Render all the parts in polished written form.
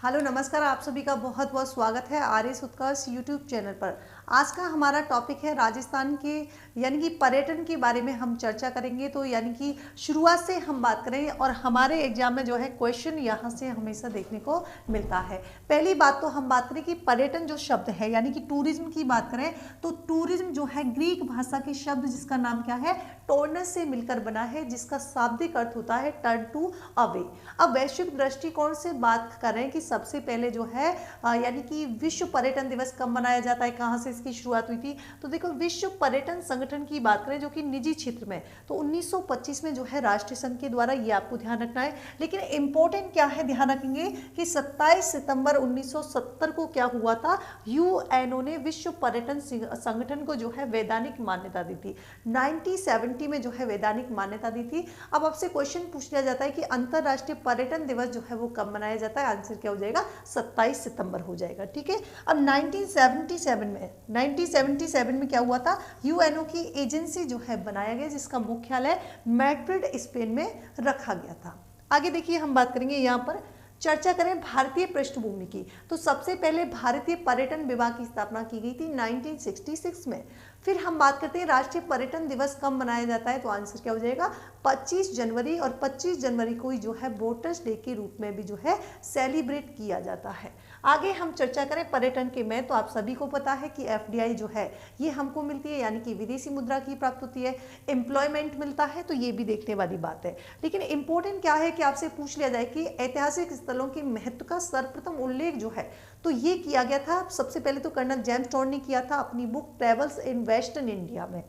Hello नमस्कार, आप सभी का बहुत बहुत स्वागत है आर्यस उत्कर्ष यूट्यूब चैनल पर। आज का हमारा टॉपिक है राजस्थान के यानी कि पर्यटन के बारे में हम चर्चा करेंगे। तो यानी कि शुरुआत से हम बात करें और हमारे एग्जाम में जो है क्वेश्चन यहाँ से हमेशा देखने को मिलता है। पहली बात तो हम बात करें कि पर्यटन जो शब्द है यानी कि टूरिज्म की बात करें तो टूरिज्म जो है ग्रीक भाषा के शब्द जिसका नाम क्या है, टोर्नस से मिलकर बना है, जिसका शाब्दिक अर्थ होता है टर्न टू अवे। अब वैश्विक दृष्टिकोण से बात कर रहे हैं कि सबसे पहले जो है यानी कि विश्व पर्यटन दिवस कब मनाया जाता है, कहाँ से इसकी शुरुआत हुई थी। तो देखो, विश्व पर्यटन संगठन की बात करें जो कि निजी क्षेत्र में, तो 1925 में जो है राष्ट्रीय संघ के द्वारा, ये आपको ध्यान रखना है। लेकिन इंपॉर्टेंट क्या है, ध्यान रखेंगे कि 27 सितंबर 1970 को क्या हुआ था, यूएनओ ने विश्व पर्यटन संगठन को जो है वैधानिक मान्यता दी थी। 1970 में जो है वैधानिक मान्यता दी थी। अब आपसे क्वेश्चन पूछ लिया जाता है कि अंतरराष्ट्रीय पर्यटन दिवस जो है वो कब मनाया जाता है, आंसर क्या हो जाएगा, 27 सितंबर हो जाएगा। ठीक है। अब 1977 में क्या हुआ था, यूएनओ की एजेंसी जो है बनाया गया जिसका मुख्यालय मैड्रिड स्पेन में रखा गया था। आगे देखिए, हम बात करेंगे यहाँ पर चर्चा करें भारतीय पृष्ठभूमि की। तो सबसे पहले भारतीय पर्यटन विभाग की स्थापना की गई थी 1966 में। फिर हम बात करते हैं राष्ट्रीय पर्यटन दिवस कब मनाया जाता है, तो आंसर क्या हो जाएगा, 25 जनवरी। और 25 जनवरी को ही जो है वोटर्स डे के रूप में भी जो है सेलिब्रेट किया जाता है। आगे हम चर्चा करें पर्यटन के में, तो आप सभी को पता है कि एफडीआई जो है ये हमको मिलती है, यानी कि विदेशी मुद्रा की प्राप्त होती है, एम्प्लॉयमेंट मिलता है, तो ये भी देखने वाली बात है। लेकिन इंपॉर्टेंट क्या है कि आपसे पूछ लिया जाए कि ऐतिहासिक स्थलों के महत्व का सर्वप्रथम उल्लेख जो है तो ये किया गया था सबसे पहले तो कर्नल जेम्स टॉड ने किया था अपनी book travels in western India में।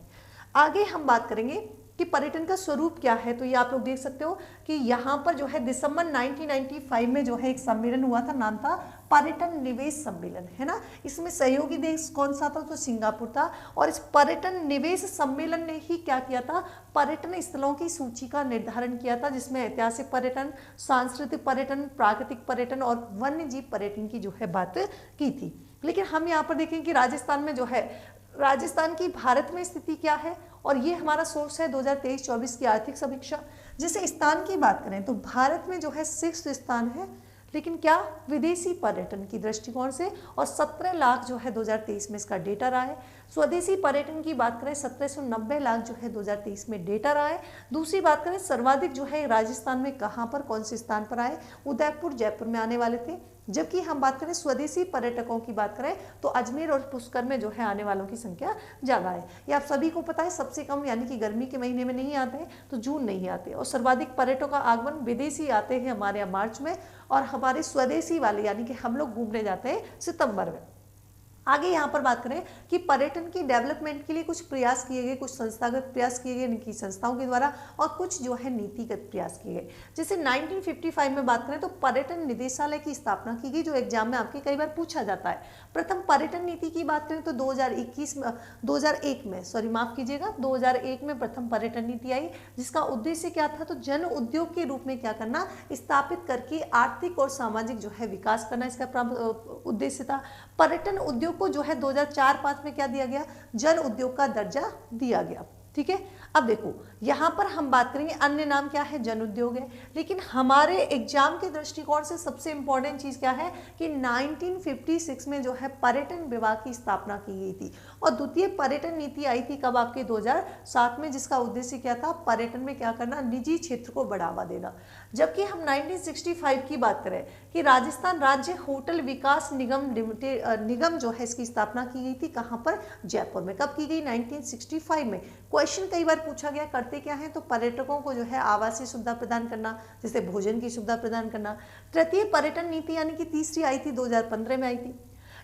आगे हम बात करेंगे कि पर्यटन का स्वरूप क्या है, तो ये आप लोग देख सकते हो कि यहाँ पर जो है दिसंबर 1995 में जो है एक सम्मेलन हुआ था, नाम था पर्यटन निवेश सम्मेलन, है ना। इसमें सहयोगी देश कौन सा था, तो सिंगापुर था। और इस पर्यटन निवेश सम्मेलन ने ही क्या किया था, पर्यटन स्थलों की सूची का निर्धारण किया था, जिसमें ऐतिहासिक पर्यटन, सांस्कृतिक पर्यटन, प्राकृतिक पर्यटन और वन्य जीव पर्यटन की जो है बात की थी। लेकिन हम यहाँ पर देखें कि राजस्थान में जो है, राजस्थान की भारत में स्थिति क्या है, और ये हमारा सोर्स है 2023-24 की आर्थिक समीक्षा। जैसे स्थान की बात करें तो भारत में जो है 6th स्थान है, लेकिन क्या, विदेशी पर्यटन की दृष्टिकोण से, और 17 लाख जो है 2023 में इसका डेटा रहा है। स्वदेशी पर्यटन की बात करें 1790 लाख जो है 2023 में डेटा रहा है। दूसरी बात करें सर्वाधिक जो है राजस्थान में कहाँ पर, कौन से स्थान पर आए, उदयपुर जयपुर में आने वाले थे। जबकि हम बात करें स्वदेशी पर्यटकों की बात करें तो अजमेर और पुष्कर में जो है आने वालों की संख्या ज़्यादा है। ये आप सभी को पता है, सबसे कम यानी कि गर्मी के महीने में नहीं आते हैं, तो जून नहीं आते। और सर्वाधिक पर्यटकों का आगमन विदेशी आते हैं हमारे यहाँ मार्च में, और हमारे स्वदेशी वाले यानी कि हम लोग घूमने जाते हैं सितंबर में। आगे यहाँ पर बात करें कि पर्यटन की डेवलपमेंट के लिए कुछ प्रयास किए गए, कुछ संस्थागत प्रयास किए गए इनकी संस्थाओं के द्वारा, और कुछ जो है नीतिगत प्रयास किए गए। जैसे 1955 में बात करें तो पर्यटन निदेशालय की स्थापना की गई, जो एग्जाम में आपके कई बार पूछा जाता है। प्रथम पर्यटन नीति की बात करें तो 2001 में प्रथम पर्यटन नीति आई, जिसका उद्देश्य क्या था, तो जन उद्योग के रूप में क्या करना, स्थापित करके आर्थिक और सामाजिक जो है विकास करना, इसका उद्देश्य था। पर्यटन उद्योग को जो है 2004-05 में क्या दिया गया, जन उद्योग का दर्जा दिया गया। ठीक है। अब देखो यहाँ पर हम बात करेंगे, अन्य नाम क्या है, जन उद्योग है। लेकिन हमारे एग्जाम के दृष्टिकोण से सबसे इंपॉर्टेंट चीज क्या है कि 1956 में जो है पर्यटन विभाग की स्थापना की गई थी, और द्वितीय पर्यटन नीति आई थी कब, आपके 2007 में, जिसका उद्देश्य क्या था, पर्यटन में क्या करना, निजी क्षेत्र को बढ़ावा देना। जबकि हम 1965 की बात करें कि राजस्थान राज्य होटल विकास निगम जो है इसकी स्थापना की गई थी, कहाँ पर, जयपुर में। कब की गई, 1965 में। क्वेश्चन कई बार पूछा गया, करते क्या है, तो पर्यटकों को जो है आवासीय सुविधा प्रदान करना, जैसे भोजन की सुविधा प्रदान करना। तृतीय पर्यटन नीति यानी कि तीसरी आई थी 2015 में आई थी।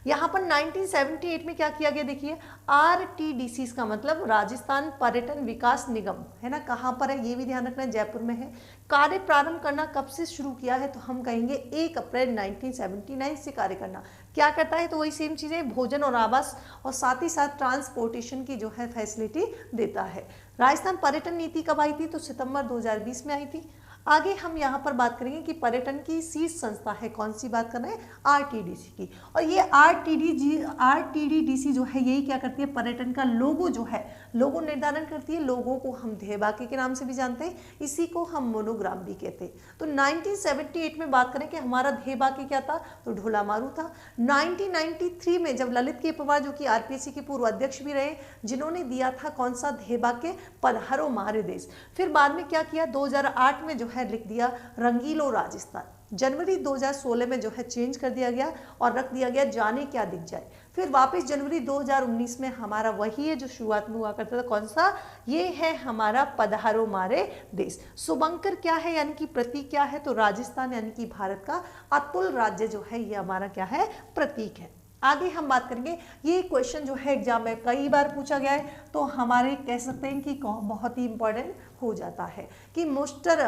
यहाँ पर 1978 में क्या किया गया, देखिए RTDC का मतलब राजस्थान पर्यटन विकास निगम, है ना, कहाँ पर है, ये भी ध्यान रखना है, जयपुर में है। कार्य प्रारंभ करना कब से शुरू किया है, तो हम कहेंगे 1 अप्रैल 1979 से कार्य करना। क्या करता है, तो वही सेम चीज़ें, भोजन और आवास, और साथ ही साथ ट्रांसपोर्टेशन की जो है फैसिलिटी देता है। राजस्थान पर्यटन नीति कब आई थी, तो सितंबर 2020 में आई थी। आगे हम यहाँ पर बात करेंगे कि पर्यटन की शीर्ष संस्था है, कौन सी बात कर रहे हैं, RTDC की। और ये RTDC जो है यही क्या करती है, पर्यटन का लोगो जो है लोगो निर्धारण करती है, लोगों को हम ध्येयवाक्य के नाम से भी जानते हैं, इसी को हम मोनोग्राम भी कहते हैं। तो 1978 में बात करें कि हमारा ध्येयवाक्य क्या था, तो ढोला मारू था। 1993 में जब ललित के पवार जो कि आरपीएससी के पूर्व अध्यक्ष भी रहे, जिन्होंने दिया था कौन सा ध्येयवाक्य, पधारो मारे देश। फिर बाद में क्या किया, 2008 में जो है लिख दिया रंगीलो राजस्थान। जनवरी 2016 में जो है चेंज कर दिया गया और रख दिया गया जाने क्या दिख जाए। फिर वापस जनवरी 2019 में हमारा वही है जो शुरुआत में हुआ करता था, कौन सा, ये है हमारा पधारो मारे देश। शुभंकर क्या है, यानी कि प्रतीक क्या है, तो राजस्थान यानी कि भारत का अतुल राज्य जो है ये हमारा क्या है, प्रतीक है। आगे हम बात करेंगे, ये क्वेश्चन जो है एग्जाम में कई बार पूछा गया है, तो हमारे कह सकते हैं कि बहुत ही इंपॉर्टेंट हो जाता है कि मुश्तर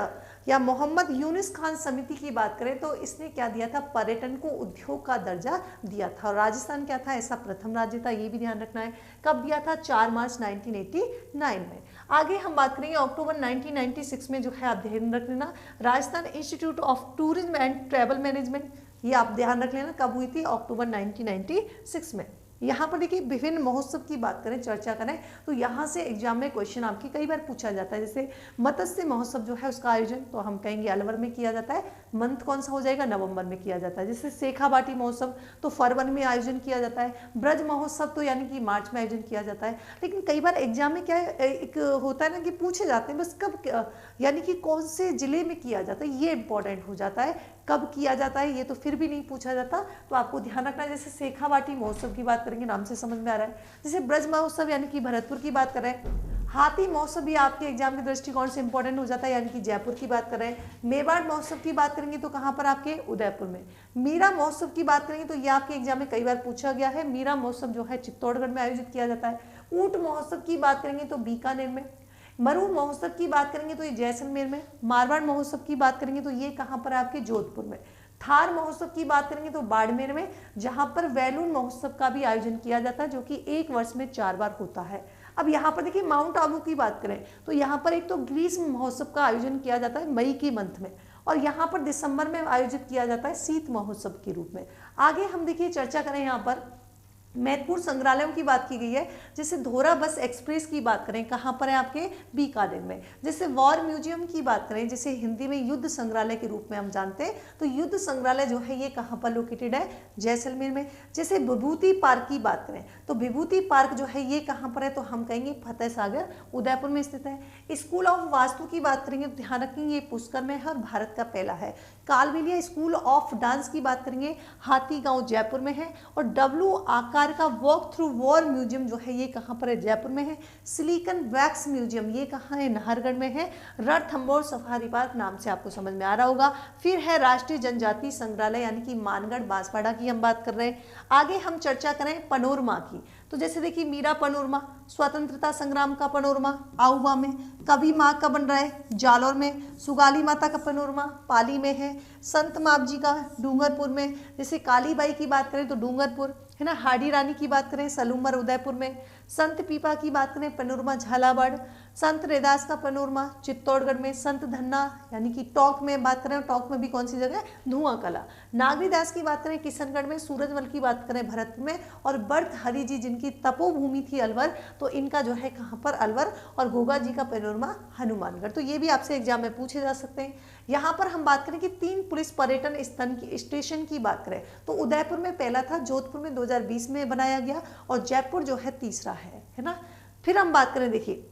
या मोहम्मद यूनिस खान समिति की बात करें तो इसने क्या दिया था, पर्यटन को उद्योग का दर्जा दिया था। और राजस्थान क्या था, ऐसा प्रथम राज्य था, ये भी ध्यान रखना है। कब दिया था, 4 मार्च 1989 में। आगे हम बात करेंगे अक्टूबर 1996 में जो है आप ध्यान रख लेना, Rajasthan institute of tourism and travel management, ये आप ध्यान रख लेना कब हुई थी, अक्टूबर 1996 में। यहाँ पर देखिए विभिन्न महोत्सव की बात करें, चर्चा करें तो यहाँ से एग्जाम में क्वेश्चन आपकी कई बार पूछा जाता है। जैसे मत्स्य महोत्सव जो है उसका आयोजन तो हम कहेंगे अलवर में किया जाता है, मंथ कौन सा हो जाएगा, नवंबर में किया जाता है। जैसे शेखावाटी महोत्सव तो फरवरी में आयोजन किया जाता है। ब्रज महोत्सव तो यानी कि मार्च में आयोजन किया जाता है। लेकिन कई बार एग्जाम में क्या है, एक होता है ना कि पूछे जाते हैं बस कब, यानी कि कौन से जिले में किया जाता है, ये इंपॉर्टेंट हो जाता है। कब किया जाता है ये तो फिर भी नहीं पूछा जाता, तो आपको ध्यान रखना है। जैसे शेखावाटी महोत्सव की बात करेंगे, नाम से समझ में आ रहा है। जैसे ब्रज महोत्सव यानी कि भरतपुर की बात कर रहे हैं। हाथी महोत्सव भी आपके एग्जाम के दृष्टिकोण से इंपॉर्टेंट हो जाता है, यानी कि जयपुर की बात कर रहे हैं। मेवाड़ महोत्सव की बात करेंगे तो कहाँ पर, आपके उदयपुर में। मीरा महोत्सव की बात करेंगे तो ये आपके एग्जाम में कई बार पूछा गया है। मीरा महोत्सव जो है चित्तौड़गढ़ में आयोजित किया जाता है। ऊंट महोत्सव की बात करेंगे तो बीकानेर में। मरु महोत्सव की बात करेंगे तो ये जैसलमेर में। मारवाड़ महोत्सव की बात करेंगे तो ये कहाँ पर, आपके जोधपुर में। थार महोत्सव की बात करेंगे तो बाड़मेर में, जहां पर वैलून महोत्सव का भी आयोजन किया जाता है जो कि एक वर्ष में 4 बार होता है। अब यहाँ पर देखिए माउंट आबू की बात करें तो यहाँ पर एक तो ग्रीष्म महोत्सव का आयोजन किया जाता है मई के मंथ में, और यहाँ पर दिसंबर में आयोजित किया जाता है शीत महोत्सव के रूप में। आगे हम देखिए चर्चा करें, यहाँ पर महत्वपूर्ण संग्रहालयों की बात की गई है। जैसे धोरा बस एक्सप्रेस की बात करें, कहाँ पर है, आपके बीकानेर में। जैसे वॉर म्यूजियम की बात करें, जिसे हिंदी में युद्ध संग्रहालय के रूप में हम जानते हैं, तो युद्ध संग्रहालय जो है ये कहाँ पर लोकेटेड है, जैसलमेर में। जैसे विभूति पार्क की बात करें तो विभूति पार्क जो है ये कहाँ पर है, तो हम कहेंगे फतेह सागर उदयपुर में स्थित है। स्कूल ऑफ वास्तु की बात करेंगे तो ध्यान रखेंगे ये पुष्कर में है और भारत का पहला है। कालबेलिया स्कूल ऑफ डांस की बात करेंगे, हाथीगांव जयपुर में है। और डब्लू आकार का वॉक थ्रू वॉर म्यूजियम जो है ये कहाँ पर है, जयपुर में है। सिलिकन वैक्स म्यूजियम ये कहाँ है, नाहरगढ़ में है। रणथंभौर सफारी पार्क नाम से आपको समझ में आ रहा होगा। फिर है राष्ट्रीय जनजाति संग्रहालय यानी कि मानगढ़ बांसवाड़ा की हम बात कर रहे हैं। आगे हम चर्चा करें पनोरमा की, तो जैसे देखिए मीरा पनोरमा, स्वतंत्रता संग्राम का पनोरमा आउवा में। कवि माँ का बन रहा है जालौर में। सुगाली माता का पनोरमा पाली में है। संत माप जी का डूंगरपुर में। जैसे कालीबाई की बात करें तो डूंगरपुर है ना। हाडी रानी की बात करें सलूमर उदयपुर में। संत पीपा की बात करें पनोरमा झालावाड़। संत रैदास का पनोरमा चित्तौड़गढ़ में। संत धन्ना यानी कि टोंक में बात करें, टोंक में भी कौन सी जगह है, धुआं कला। नागरीदास की बात करें किशनगढ़ में। सूरजमल की बात करें भरतपुर में। और बर्त हरि जी जिनकी तपोभूमि थी अलवर, तो इनका जो है कहाँ पर, अलवर। और गोगा जी का पनोरमा हनुमानगढ़। तो ये भी आपसे एग्जाम में पूछे जा सकते हैं। यहाँ पर हम बात करें कि 3 पुलिस पर्यटन स्टेशन की बात करें तो उदयपुर में पहला था, जोधपुर में 2020 में बनाया गया, और जयपुर जो है तीसरा है ना। फिर हम बात करें, देखिए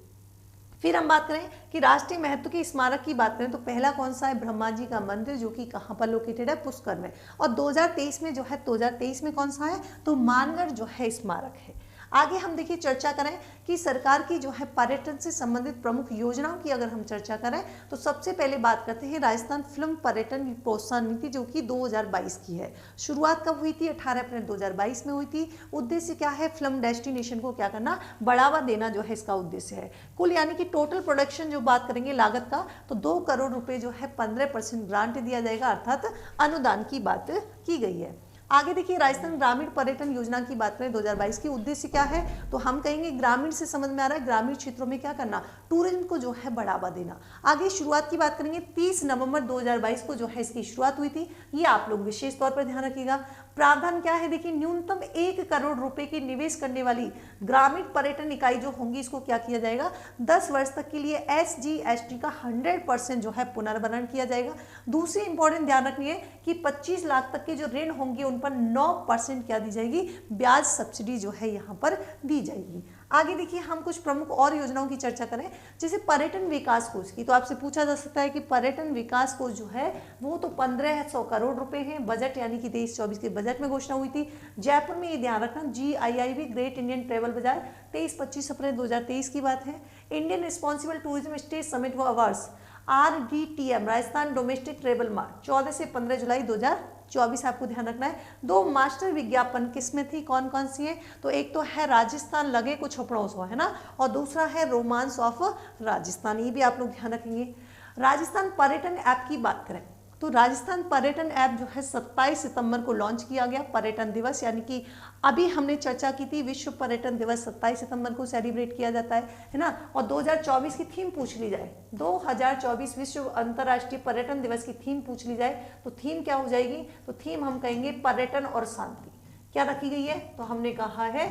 फिर हम बात करें कि राष्ट्रीय महत्व के स्मारक की बात करें तो पहला कौन सा है, ब्रह्मा जी का मंदिर, जो कि कहाँ पर लोकेटेड है, पुष्कर में। और 2023 में जो है, 2023 में कौन सा है, तो मानगढ़ जो है स्मारक है। आगे हम देखिए चर्चा करें कि सरकार की जो है पर्यटन से संबंधित प्रमुख योजनाओं की अगर हम चर्चा करें तो सबसे पहले बात करते हैं राजस्थान फिल्म पर्यटन प्रोत्साहन नीति, जो कि 2022 की है। शुरुआत कब हुई थी, 18 अप्रैल 2022 में हुई थी। उद्देश्य क्या है, फिल्म डेस्टिनेशन को क्या करना, बढ़ावा देना जो है इसका उद्देश्य है। कुल यानी कि टोटल प्रोडक्शन जो बात करेंगे लागत का, तो 2 करोड़ रुपए जो है 15% ग्रांट दिया जाएगा, अर्थात अनुदान की बात की गई है। आगे देखिए राजस्थान ग्रामीण पर्यटन योजना की बात करें 2022 की, उद्देश्य क्या है, तो हम कहेंगे ग्रामीण से समझ में आ रहा है, ग्रामीण क्षेत्रों में क्या करना, टूरिज्म को जो है बढ़ावा देना। आगे शुरुआत की बात करेंगे 30 नवंबर 2022 को जो है इसकी शुरुआत हुई थी, ये आप लोग विशेष तौर पर ध्यान रखिएगा। प्रावधान क्या है देखिए, न्यूनतम 1 करोड़ रुपए के निवेश करने वाली ग्रामीण पर्यटन इकाई जो होंगी इसको क्या किया जाएगा, 10 वर्ष तक के लिए SGST का 100% जो है पुनर्भरण किया जाएगा। दूसरी इंपॉर्टेंट ध्यान रखनी है कि 25 लाख तक के जो ऋण होंगे उन पर 9% क्या दी जाएगी, ब्याज सब्सिडी जो है यहाँ पर दी जाएगी। आगे देखिए हम कुछ प्रमुख और योजनाओं की चर्चा करें, जैसे पर्यटन विकास कोष की। तो आपसे पूछा जा सकता है कि पर्यटन विकास कोष जो है वो तो 1500 करोड़ रुपए हैं, बजट यानी कि 23-24 के बजट में घोषणा हुई थी। जयपुर में ये ध्यान रखना, GIIB ग्रेट इंडियन ट्रेवल बाजार 23-25 अप्रैल 2023 की बात है। Indian responsible tourism state summit व awards RDTM Rajasthan domestic travel mart 14 से 15 जुलाई 2024 आपको ध्यान रखना है। 2 मास्टर विज्ञापन किसमें थी, कौन कौन सी है, तो एक तो है राजस्थान लगे कुछ छपड़ों सो, है ना, और दूसरा है रोमांस ऑफ राजस्थान, ये भी आप लोग ध्यान रखेंगे। राजस्थान पर्यटन ऐप की बात करें तो राजस्थान पर्यटन ऐप जो है 27 सितंबर को लॉन्च किया गया। पर्यटन दिवस यानी कि अभी हमने चर्चा की थी, विश्व पर्यटन दिवस 27 सितंबर को सेलिब्रेट किया जाता है ना। और 2024 की थीम पूछ ली जाए, 2024 विश्व अंतर्राष्ट्रीय पर्यटन दिवस की थीम पूछ ली जाए तो थीम क्या हो जाएगी, तो थीम हम कहेंगे पर्यटन और शांति। क्या रखी गई है, तो हमने कहा है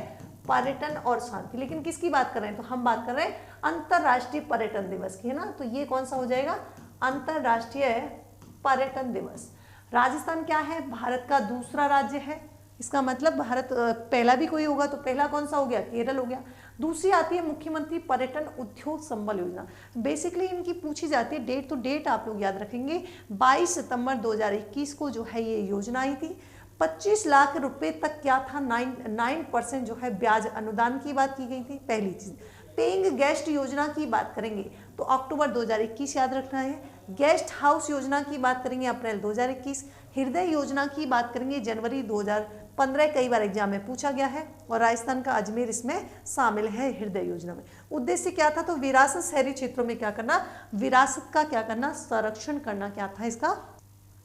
पर्यटन और शांति। लेकिन किसकी बात कर रहे हैं, तो हम बात कर रहे हैं अंतर्राष्ट्रीय पर्यटन दिवस की, है ना। तो ये कौन सा हो जाएगा, अंतर्राष्ट्रीय पर्यटन दिवस। राजस्थान क्या है, भारत का दूसरा राज्य है, इसका मतलब भारत पहला भी कोई होगा तो पहला कौन सा हो गया, केरल हो गया। दूसरी आती है मुख्यमंत्री पर्यटन उद्योग संबल योजना। बेसिकली इनकी पूछी जाती है डेट, तो डेट आप लोग याद रखेंगे 22 सितंबर 2021 को जो है ये योजना आई थी। 25 लाख रुपए तक क्या था, 9% जो है ब्याज अनुदान की बात की गई थी। पहली चीज पेइंग गेस्ट योजना की बात करेंगे तो अक्टूबर 2021 याद रखना है। गेस्ट हाउस योजना की बात करेंगे अप्रैल 2021। हृदय योजना की बात करेंगे जनवरी 2015, कई बार एग्जाम में पूछा गया है। और राजस्थान का अजमेर इसमें शामिल है हृदय योजना में। उद्देश्य क्या था, तो विरासत शहरी क्षेत्रों में क्या करना, विरासत का क्या करना, संरक्षण करना क्या था इसका।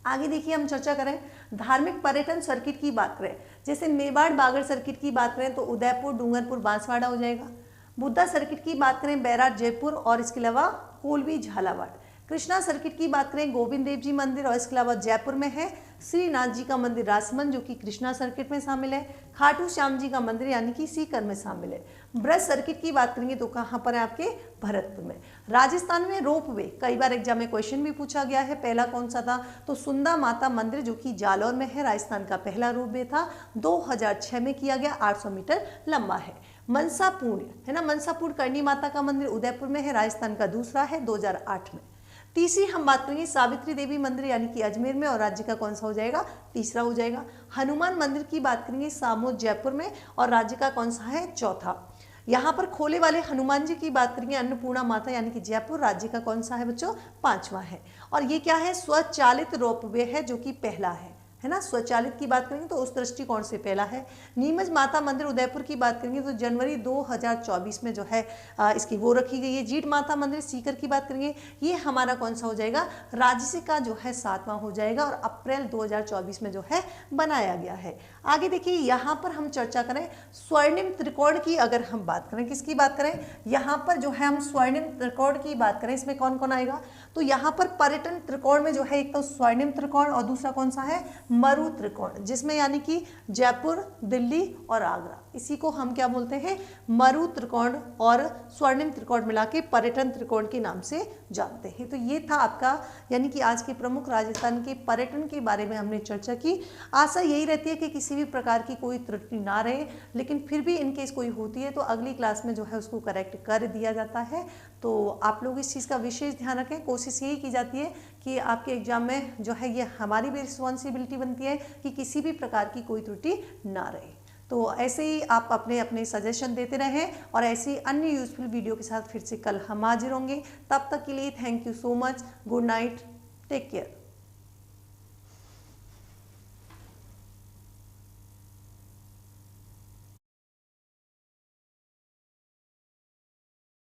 आगे देखिए हम चर्चा करें धार्मिक पर्यटन सर्किट की बात करें, जैसे मेवाड़ बागड़ सर्किट की बात करें तो उदयपुर, डूंगरपुर, बांसवाड़ा हो जाएगा। बुद्धा सर्किट की बात करें बैराट, जयपुर और इसके अलावा कोलवी, झालावाड़। कृष्णा सर्किट की बात करें गोविंद देव जी मंदिर और इसके अलावा जयपुर में है श्रीनाथ जी का मंदिर राजसमंद जो कि कृष्णा सर्किट में शामिल है। खाटू श्याम जी का मंदिर यानी कि सीकर में शामिल है। ब्रज सर्किट की बात करेंगे तो कहाँ पर है, आपके भरतपुर में। राजस्थान में रोप वे, कई बार एग्जाम में क्वेश्चन भी पूछा गया है, पहला कौन सा था, तो सुंदा माता मंदिर जो कि जालौर में है, राजस्थान का पहला रोप वे था, 2006 में किया गया, 800 मीटर लंबा है। मनसापुर है ना, मनसापुर करणी माता का मंदिर उदयपुर में है, राजस्थान का दूसरा है, 2008 में। तीसरी हम बात करेंगे सावित्री देवी मंदिर यानी कि अजमेर में और राज्य का कौन सा हो जाएगा, तीसरा हो जाएगा। हनुमान मंदिर की बात करेंगे सामोद जयपुर में और राज्य का कौन सा है, चौथा। यहाँ पर खोले वाले हनुमान जी की बात करेंगे अन्नपूर्णा माता यानी कि जयपुर, राज्य का कौन सा है बच्चों, पांचवा है। और ये क्या है, स्वचालित रोपवे है जो कि पहला है ना। स्वचालित की बात करेंगे तो उस दृष्टिकोण से पहला है। नीमच माता मंदिर उदयपुर की बात करेंगे तो जनवरी 2024 में जो है इसकी वो रखी गई है। जीट माता मंदिर सीकर की बात करेंगे, ये हमारा कौन सा हो जाएगा, राज्य का जो है 7वां हो जाएगा और अप्रैल 2024 में जो है बनाया गया है। आगे देखिए यहाँ पर हम चर्चा करें स्वर्णिम त्रिकोण की, अगर हम बात करें किसकी बात करें, यहाँ पर जो है हम स्वर्णिम त्रिकोण की बात करें, इसमें कौन कौन आएगा, तो यहाँ पर पर्यटन त्रिकोण में जो है एक तो स्वर्णिम त्रिकोण और दूसरा कौन सा है, मरु त्रिकोण, जिसमें यानी कि जयपुर, दिल्ली और आगरा, इसी को हम क्या बोलते हैं, मरु त्रिकोण और स्वर्णिम त्रिकोण मिला के पर्यटन त्रिकोण के नाम से जानते हैं। तो ये था आपका यानी कि आज के प्रमुख राजस्थान के पर्यटन के बारे में हमने चर्चा की। आशा यही रहती है कि किसी भी प्रकार की कोई त्रुटि ना रहे, लेकिन फिर भी इनकेस कोई होती है तो अगली क्लास में जो है उसको करेक्ट कर दिया जाता है। तो आप लोग इस चीज़ का विशेष ध्यान रखें। कोशिश यही की जाती है कि आपके एग्जाम में जो है ये हमारी भी रिस्पॉन्सिबिलिटी बनती है कि किसी भी प्रकार की कोई त्रुटि ना रहे। तो ऐसे ही आप अपने अपने सजेशन देते रहें और ऐसे ही अन्य यूजफुल वीडियो के साथ फिर से कल हम हाजिर होंगे। तब तक के लिए thank you so much, good night, take care.